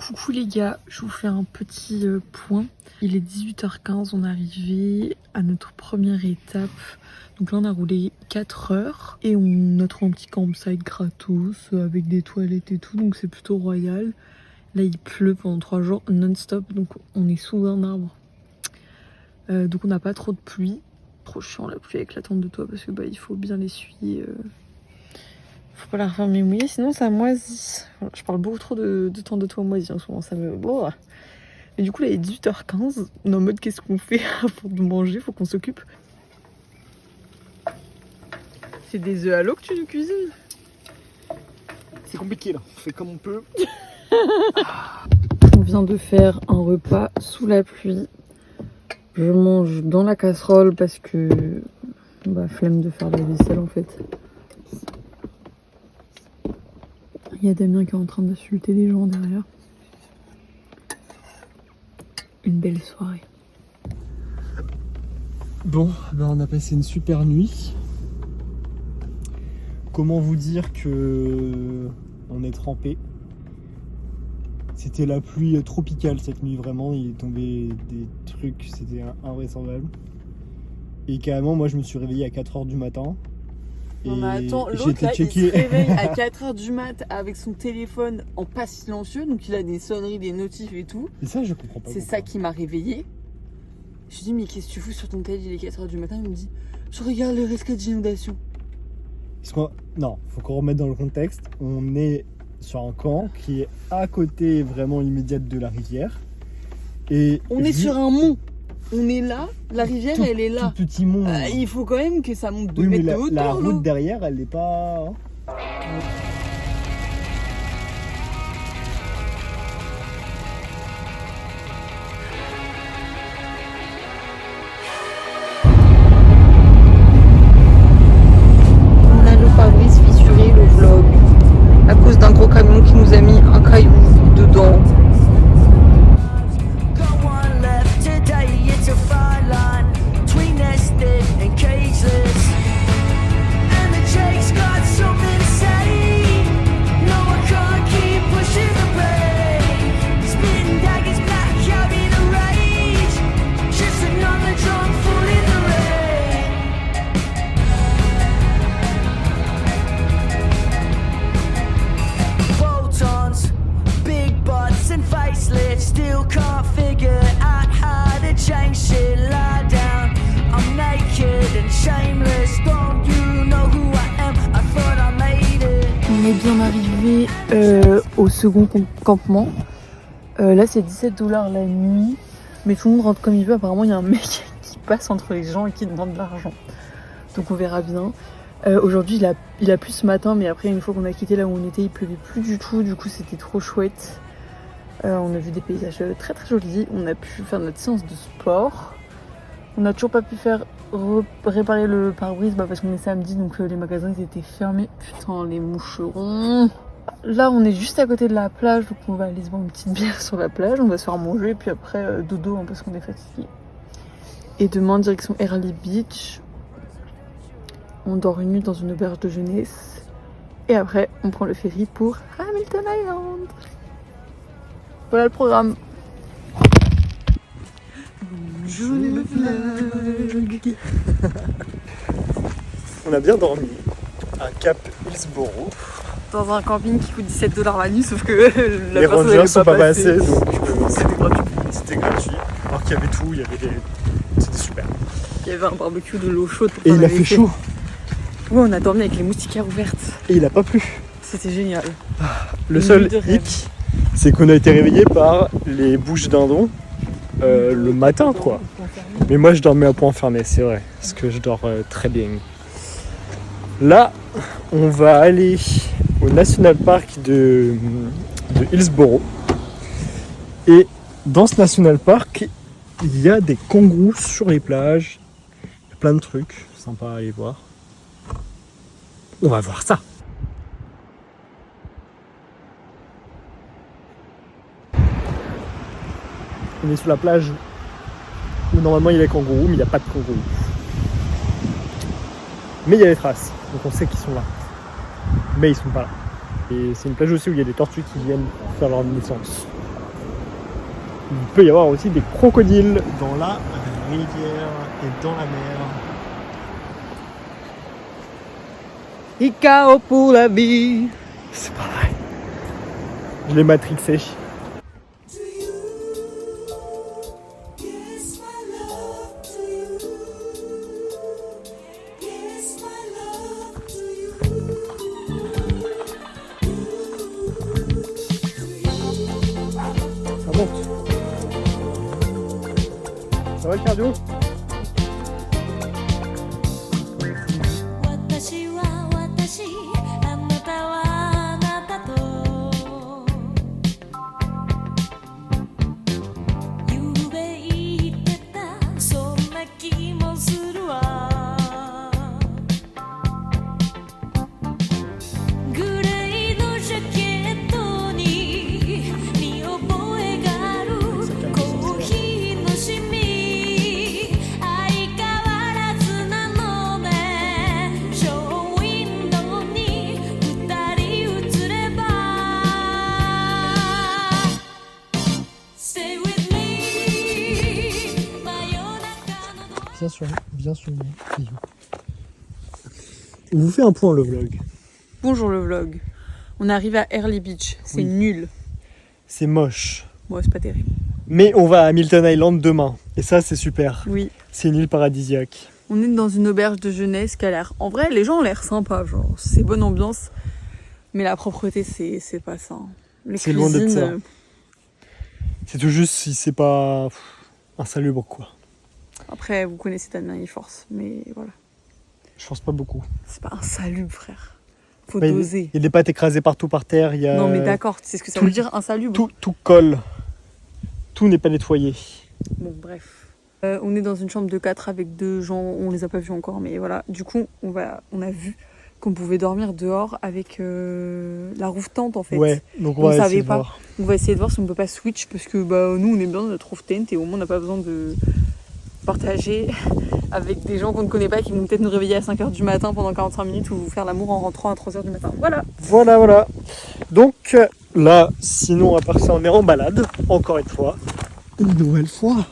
Coucou les gars, je vous fais un petit point. Il est 18h15, on est arrivé à notre première étape. Donc là on a roulé 4 heures et on a trouvé un petit campsite gratos avec des toilettes et tout, donc c'est plutôt royal. Là il pleut pendant 3 jours non-stop, donc on est sous un arbre. Donc on n'a pas trop de pluie. Trop chiant la pluie avec la tente de toit parce que bah il faut bien l'essuyer. Faut pas la refermer mouillée, sinon ça moisit. Voilà, je parle beaucoup trop de tente de toit moisi en ce moment, ça me... Oh. Mais du coup là il est 18h15, on est en mode qu'est-ce qu'on fait avant de manger, faut qu'on s'occupe. C'est des œufs à l'eau que tu nous cuisines? C'est compliqué là, on fait comme on peut. On vient de faire un repas sous la pluie. Je mange dans la casserole parce que... bah flemme de faire la vaisselle en fait. Il y a Damien qui est en train d'insulter les gens derrière. Une belle soirée. Bon, ben on a passé une super nuit. Comment vous dire que on est trempé. C'était la pluie tropicale cette nuit, vraiment. Il est tombé des trucs, c'était invraisemblable. Et carrément, moi je me suis réveillé à 4h du matin. Non mais attends, l'autre là, il se réveille à 4h du mat avec son téléphone en pas silencieux, donc il a des sonneries, des notifs et tout. Et ça je comprends pas. C'est ça qui m'a réveillé. Je lui dis mais qu'est-ce que tu fous sur ton tel, il est 4h du matin, il me dit je regarde le risque d'inondation. Non, faut qu'on remette dans le contexte. On est sur un camp qui est à côté vraiment immédiate de la rivière. Et on est sur un mont. On est là, la rivière elle est là. Tout petit mont. Il faut quand même que ça monte 2 oui, mètres mais de hauteur. La route derrière, elle n'est pas. On a le pare-brise fissuré, le vlog, à cause d'un gros camion qui nous a mis un caillou dedans. Still can't figure out how to change shit, lie down. I'm naked and shameless. Don't you know who I am? I thought I made it. On est bien arrivé au second campement. Là c'est 17$ la nuit, mais tout le monde rentre comme il veut. Apparemment il y a un mec qui passe entre les gens et qui demande de l'argent. Donc on verra bien. Aujourd'hui il a plu ce matin, mais après une fois qu'on a quitté là où on était il pleuvait plus du tout. Du coup c'était trop chouette. On a vu des paysages très très jolis. On a pu faire notre séance de sport. On n'a toujours pas pu faire réparer le pare-brise parce qu'on est samedi, donc les magasins ils étaient fermés. Putain les moucherons. Là on est juste à côté de la plage, donc on va aller se boire une petite bière sur la plage. On va se faire manger et puis après dodo parce qu'on est fatigué. Et demain direction Early Beach. On dort une nuit dans une auberge de jeunesse. Et après on prend le ferry pour Hamilton Island. Voilà le programme. Bonjour le vlog. On a bien dormi à Cap Hillsborough. Dans un camping qui coûte 17$ la nuit, sauf que les rangers sont pas passés, donc c'était gratuit. C'était gratuit. Alors qu'il y avait tout, il y avait des... C'était super. Il y avait un barbecue, de l'eau chaude. Et il a fait chaud. Ouais, on a dormi avec les moustiquaires ouvertes. Et il a pas plu. C'était génial. Le seul hic, c'est qu'on a été réveillé par les bouches dindons le matin, quoi. Mais moi, je dormais à point fermé, c'est vrai, parce que je dors très bien. Là, on va aller au National Park de Hillsborough. Et dans ce National Park, il y a des kangourous sur les plages. Il y a plein de trucs sympas à aller voir. On va voir ça. On est sur la plage où normalement il y a les kangourous, mais il n'y a pas de kangourous. Mais il y a des traces, donc on sait qu'ils sont là. Mais ils sont pas là. Et c'est une plage aussi où il y a des tortues qui viennent faire leur naissance. Il peut y avoir aussi des crocodiles dans la rivière et dans la mer. Ikao pour la vie. C'est pas vrai. Je l'ai matrixé. Ça monte. Ça va le cardio? 私は私あなたはあなたとゆうべ言ってたそんな気もするわグレーのジャケットに見覚えがあるコーヒーのシミ相変わらずなのねショーウィンドウに二人映れば Stay with me 真夜中のBien sur mon rayon. On vous fait un point le vlog. Bonjour le vlog. On arrive à Early Beach. C'est Oui. nul. C'est moche. Bon, c'est pas terrible. Mais on va à Hamilton Island demain. Et ça, c'est super. Oui. C'est une île paradisiaque. On est dans une auberge de jeunesse qui a l'air... En vrai, les gens ont l'air sympas, genre, c'est bonne ambiance. Mais la propreté, c'est pas ça. Les C'est loin d'être cuisines, ça. C'est tout juste si c'est pas insalubre, quoi. Après, vous connaissez Damien Force, mais voilà. Je pense pas beaucoup. C'est pas insalubre, frère. Faut Bah, doser. Il y a des pâtes écrasées partout par terre. Il y a... Non, mais d'accord, c'est ce que ça tout- veut dire insalubre. Tout colle. Tout n'est pas nettoyé. Bon, bref. On est dans une chambre de 4 avec 2 gens, on les a pas vus encore, mais voilà. Du coup, on a vu qu'on pouvait dormir dehors avec la roof tent en fait. Ouais, donc on On va savait essayer de pas. voir. On va essayer de voir si on peut pas switch parce que bah, nous on est bien dans notre roof tent et au moins on n'a pas besoin de partager avec des gens qu'on ne connaît pas qui vont peut-être nous réveiller à 5h du matin pendant 45 minutes ou faire l'amour en rentrant à 3h du matin. Voilà. Voilà. Donc là, sinon à part ça, on est en balade, encore une fois. Une nouvelle fois.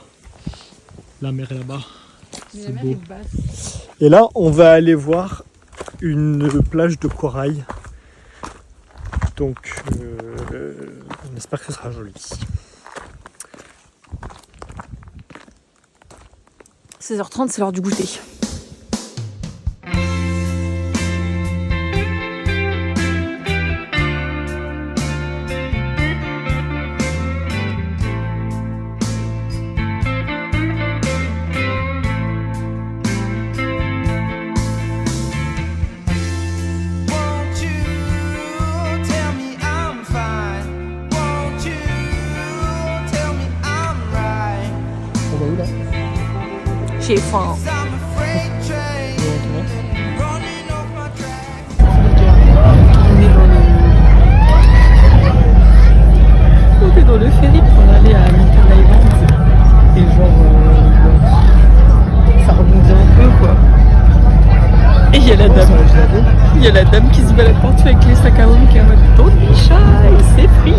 La mer est là-bas. C'est beau. basse. Et là, on va aller voir une plage de corail. Donc, on espère que ce sera joli. 16h30, c'est l'heure du goûter. Won't you tell me I'm fine? Won't you tell me I'm right? On va où là? J'ai faim. 'Cause I'm a freight train running off my track. On est dans le ferry pour aller à Hamilton Island. Et genre, ça rebondit un peu quoi. Et il y a la dame. Il y a la dame qui se balade partout avec les sacs à homme qui est en mode don't be shy, c'est free.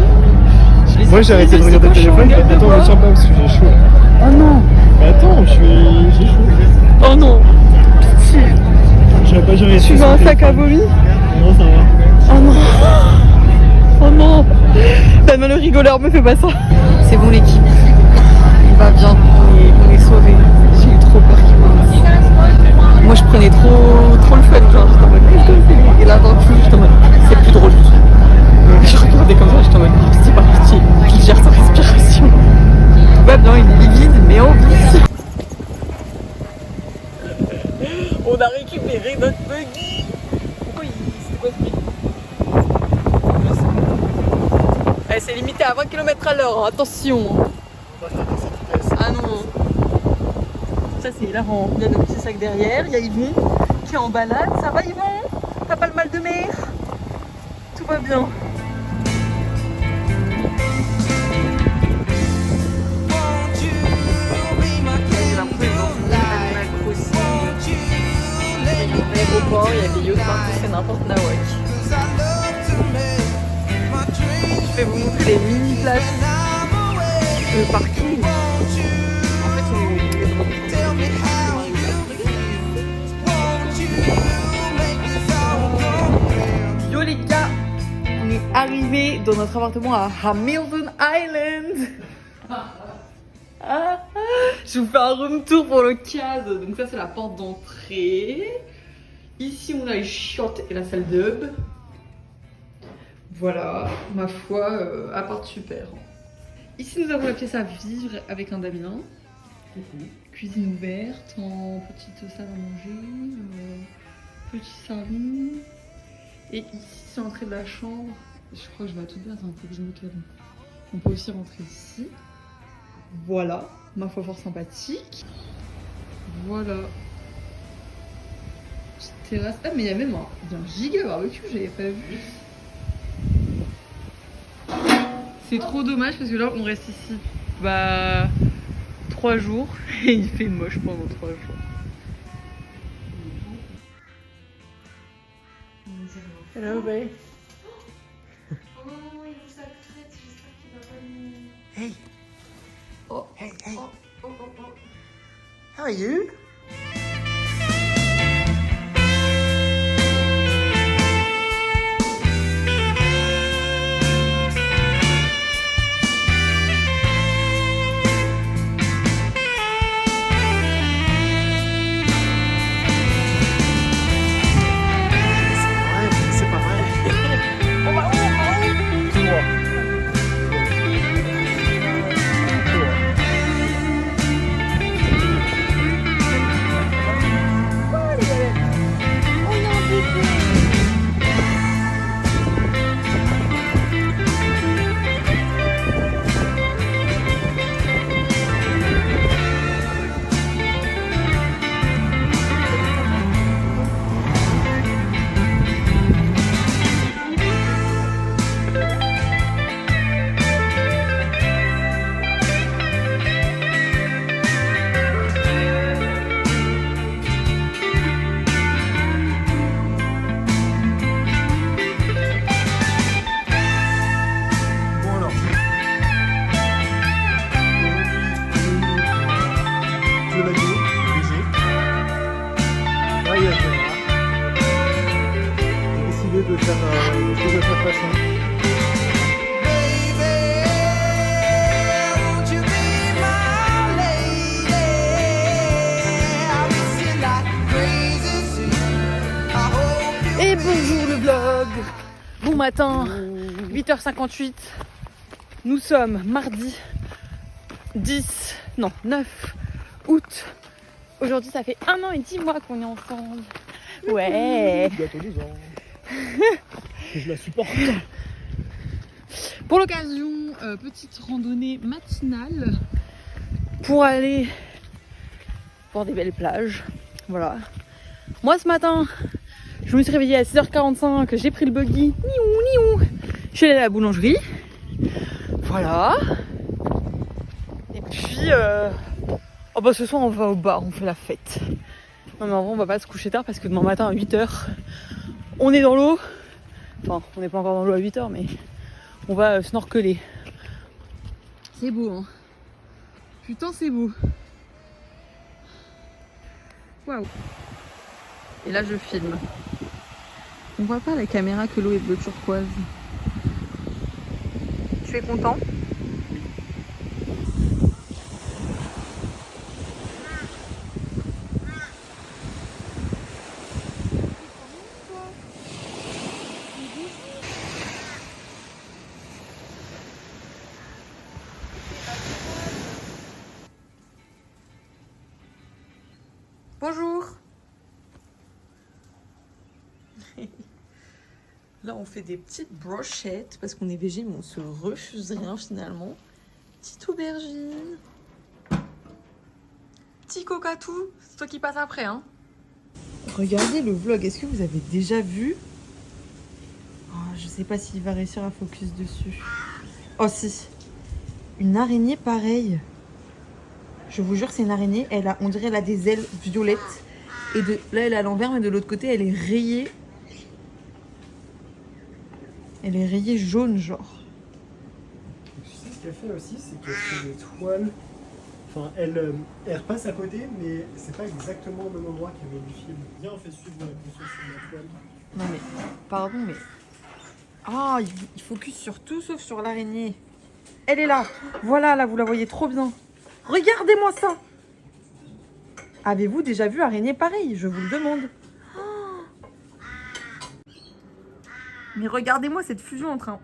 Je les ai Moi j'ai arrêté de pris, regarder le c'est téléphone. cochon, Attends, regarde-moi. ne tiens pas parce que j'ai chaud. Oh non, Mais attends, j'ai chaud. oh non. Je vais pas gérer Tu veux un sac à vomi? Non, ça va. Oh non. Oh non. Damien le rigoleur me fait pas ça. C'est bon l'équipe. Il va bien. On est sauvés. J'ai eu trop peur qu'il meure. Moi je prenais trop le fun. Genre j'étais en mode qu'est-ce que c'est? Et là d'un coup j'étais en mode c'est plus drôle du tout. Je regardais comme ça, j'étais en mode c'est pas parti. Il gère sa respiration. Tout va bien, il est livide mais en vie. On a récupéré notre buggy. Pourquoi c'était quoi ce bruit? Eh, c'est limité à 20 km/h, hein. Attention. Ah non. Ça c'est hilarant. Il y a nos petits sacs derrière, il y a Yvon qui est en balade. Ça va Yvon? T'as pas le mal de mer? Tout va bien. Won't you be my J'ai l'impression que Animal Crossing. Il y a un aéroport, il y a des yachts partout, c'est n'importe nawak. 'Cause I love to make my dreams Je vais vous montrer les mini plages. I'm away. Le parking. En fait, Tell me how you feel. Won't you make this all go real? Yo les gars, on est arrivé dans notre appartement à Hamilton Island. Je vous fais un room tour pour le CAD. Donc ça c'est la porte d'entrée. Ici on a les chiottes et la salle d'hub. Voilà, ma foi, appart super. Ici nous avons la pièce à vivre avec un Damien. Cuisine ouverte, en petite salle à manger, petit salon. Et ici c'est l'entrée de la chambre. Je crois que je vais à toute bien, attends, faut que je me calme. On peut aussi rentrer ici. Voilà, ma foi fort sympathique. Voilà. Petite terrasse. Ah mais il y a même un giga barbecue, j'avais pas vu. C'est trop dommage parce que là on reste ici 3 jours et il fait moche pendant 3 jours. Hello babe. Oh non, il vous a traite, j'espère qu'il va pas nous... Hey. Oh. Hey, hey. Oh, oh, oh, oh. How are you? C'est pas vrai. On va où? Tout droit. Tout droit. Bon alors. Je l'ai dit, léger. Là il y a la caméra. J'ai décidé de faire de cette façon. Baby, won't you be my lady? I miss you like crazy. See, I hope you Et bonjour le vlog. Bon matin, 8h58. Nous sommes mardi 9 août. Aujourd'hui ça fait 1 an et 10 mois qu'on est ensemble. Ouais. Bientôt 2 ans. Je la supporte. Pour l'occasion, petite randonnée matinale pour aller voir des belles plages. Voilà. Moi ce matin, je me suis réveillée à 6h45, j'ai pris le buggy. Niou. Je suis allée à la boulangerie. Voilà. Et puis, ce soir on va au bar, on fait la fête. Non mais en vrai on va pas se coucher tard parce que demain matin à 8h, on est dans l'eau. Enfin, on n'est pas encore dans l'eau à 8h, mais on va snorkeler. C'est beau, hein. Putain, c'est beau. Waouh. Et là, je filme. On voit pas à la caméra que l'eau est bleu turquoise. Tu es content ? Bonjour. Là, on fait des petites brochettes parce qu'on est végé, mais on se refuse rien finalement. Petite aubergine. Petit cocatou. C'est toi qui passes après, hein. Regardez le vlog. Est-ce que vous avez déjà vu? Je sais pas s'il va réussir à focus dessus. Oh si. Une araignée pareille. Je vous jure, c'est une araignée. On dirait elle a des ailes violettes. Et là, elle est à l'envers, mais de l'autre côté, elle est rayée. Elle est rayée jaune, genre. ce qu'elle fait aussi, c'est qu'elle fait des toiles. Enfin, elle repasse à côté, mais c'est pas exactement au même endroit qu'elle met du film. Viens, on fait suivre la construction de la toile. Non mais, pardon, mais... Ah, il focus sur tout sauf sur l'araignée. Elle est là. Voilà, là, vous la voyez trop bien. Regardez-moi ça. Avez-vous déjà vu araignée pareille? Je vous le demande. Oh. Mais regardez-moi cette fusion entre un...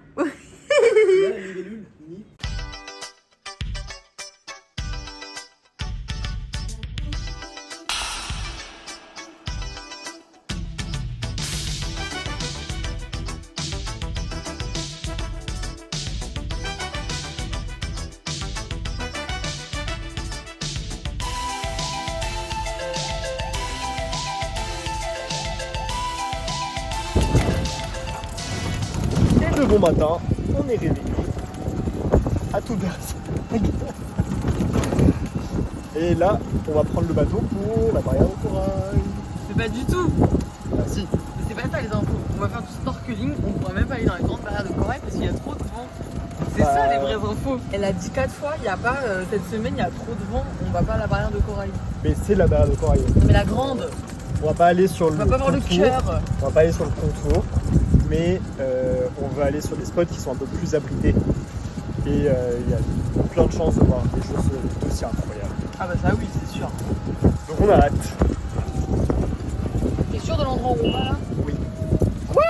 Le bon matin, on est réveillé à tout berce. Et là, on va prendre le bateau pour la barrière de corail. C'est pas du tout. Ah si. C'est pas ça les infos. On va faire du snorkeling. On pourra même pas aller dans les grandes barrières de corail parce qu'il y a trop de vent. C'est ça les vraies infos. Elle a dit 4 fois, il y a pas cette semaine, il y a trop de vent, on va pas à la barrière de corail. Mais c'est la barrière de corail. Mais la grande. On va pas aller sur le On va pas avoir le cœur. On va pas aller sur le contour, mais on va aller sur des spots qui sont un peu plus abrités. Et il y a plein de chances de voir des choses aussi incroyables. Ah bah ça oui, c'est sûr. Donc on a hâte. T'es sûr de l'endroit où on va là? Oui. Quoi?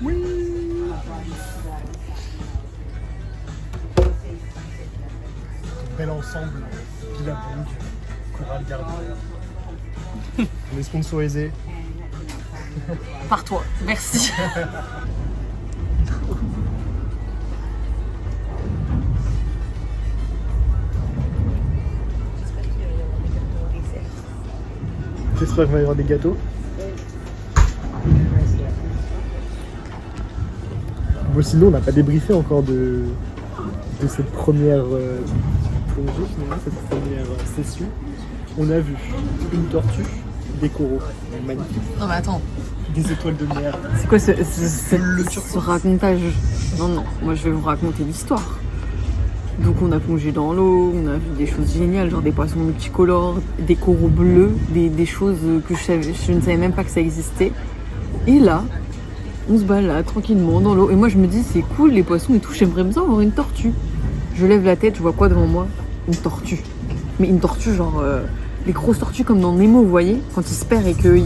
Oui. Bel ensemble, Billabong, Coral Garden. On est sponsorisé. Par toi, merci. J'espère qu'il va y avoir des gâteaux. Bon, sinon, on n'a pas débriefé encore de cette première plongée, finalement, cette première session. On a vu une tortue, des coraux, magnifiques, Non mais attends, des étoiles de mer. c'est quoi ce racontage? Non, moi je vais vous raconter l'histoire. Donc on a plongé dans l'eau, on a vu des choses géniales, genre des poissons multicolores, des coraux bleus, des choses que je ne savais même pas que ça existait. Et là, on se balade tranquillement dans l'eau. Et moi je me dis c'est cool les poissons et tout, j'aimerais bien avoir une tortue. Je lève la tête, je vois quoi devant moi? Une tortue. Mais une tortue genre... les grosses tortues comme dans Nemo, vous voyez, quand il se perd et qu'il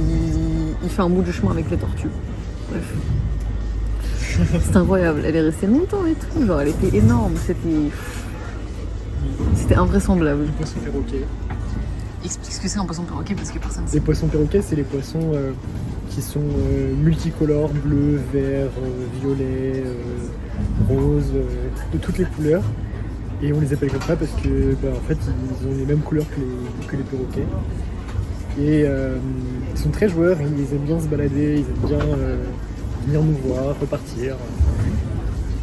fait un bout de chemin avec les tortues. Bref. C'est incroyable, elle est restée longtemps et tout, genre elle était énorme, c'était invraisemblable. Les poissons perroquets. Explique ce que c'est un poisson perroquet parce que personne ne sait. Les poissons perroquets, c'est les poissons qui sont multicolores, bleu, vert, violet, rose, de toutes les couleurs. Et on les appelle comme ça parce que en fait ils ont les mêmes couleurs que les perroquets. Et ils sont très joueurs, ils aiment bien se balader, ils aiment bien venir nous voir, repartir.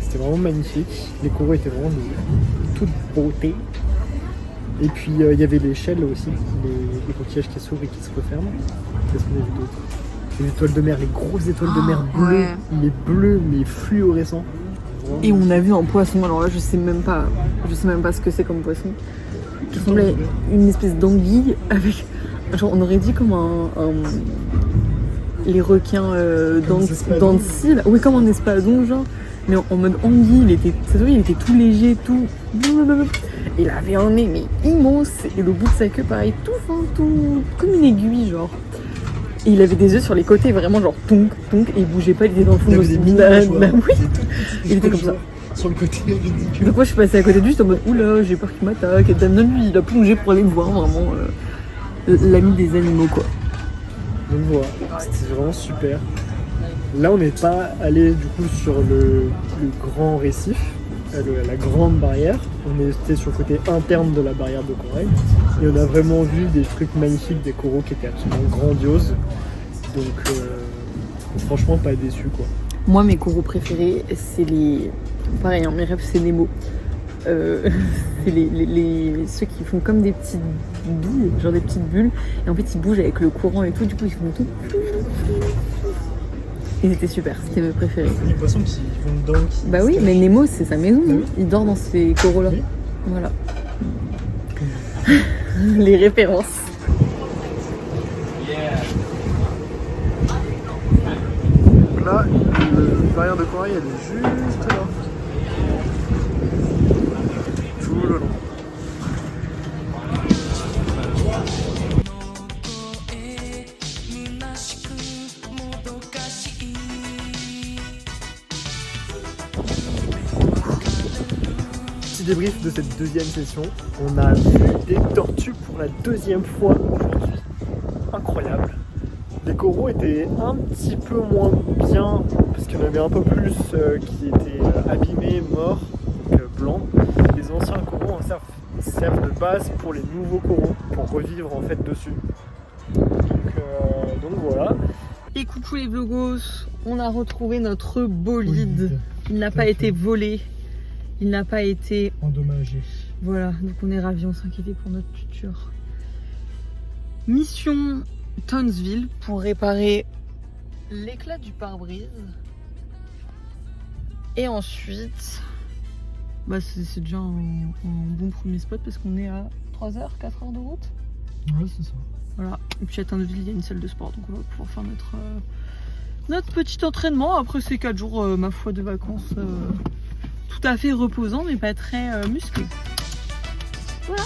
C'était vraiment magnifique. Les coraux étaient vraiment de toute beauté. Et puis il y avait les shells aussi, les coquillages qui s'ouvrent et qui se referment. Qu'est-ce qu'on a vu d'autre? Les étoiles de mer, les grosses étoiles de mer bleues, ouais. Mais bleues, mais fluorescents. Et on a vu un poisson, alors là je sais même pas ce que c'est comme poisson. Qui ressemblait à une espèce d'anguille avec, genre on aurait dit comme les requins d'Annecy, là. Oui, comme un espadon genre, mais en mode anguille, il était tout léger, tout... Et il avait un nez mais immense, et le bout de sa queue pareil, tout fin, tout comme une aiguille genre. Et il avait des yeux sur les côtés, vraiment genre tonk, tonk, et il bougeait pas, il était dans le fond de oui. Il était comme ça. Sur le côté ridicule. Donc moi je suis passée à côté de lui, j'étais en mode oula, j'ai peur qu'il m'attaque. Et Damien lui il a plongé pour aller me voir, vraiment l'ami des animaux quoi. Donc voilà, c'était vraiment super. Là on n'est pas allé du coup sur le grand récif, la grande barrière. On était sur le côté interne de la barrière de corail. Et on a vraiment vu des trucs magnifiques, des coraux qui étaient absolument grandioses. Donc franchement pas déçu quoi. Moi mes coraux préférés c'est les... Pareil, hein, mes rêves c'est Nemo. C'est ceux qui font comme des petites billes, genre des petites bulles. Et en fait ils bougent avec le courant et tout, du coup ils font tout. Ils étaient super, c'était mes préférés. Les poissons qui vont dedans. Bah oui, mais Nemo c'est sa maison, Ah oui. il dort dans ces coraux là. Oui. Voilà. Les références. Là, le barrière de corail, elle est juste là. Tout le long. Petit débrief de cette deuxième session. On a vu des tortues pour la deuxième fois aujourd'hui. Incroyable. Les coraux étaient un petit peu moins bien parce qu'il y en avait un peu plus qui étaient abîmés, morts, donc blancs. Les anciens coraux en servent de base pour les nouveaux coraux, pour revivre en fait dessus. Donc voilà. Et coucou les vlogos, on a retrouvé notre bolide. Il n'a pas été volé, il n'a pas été endommagé. Voilà, donc on est ravis, on s'inquiétait pour notre futur. Mission Townsville pour réparer l'éclat du pare-brise. Et ensuite, bah c'est déjà un bon premier spot parce qu'on est à 3 heures, 4 heures de route. Ouais, c'est ça. Voilà, et puis à Townsville, il y a une salle de sport, donc on va pouvoir faire notre petit entraînement. Après ces 4 jours, ma foi, de vacances tout à fait reposants, mais pas très musclés. Voilà.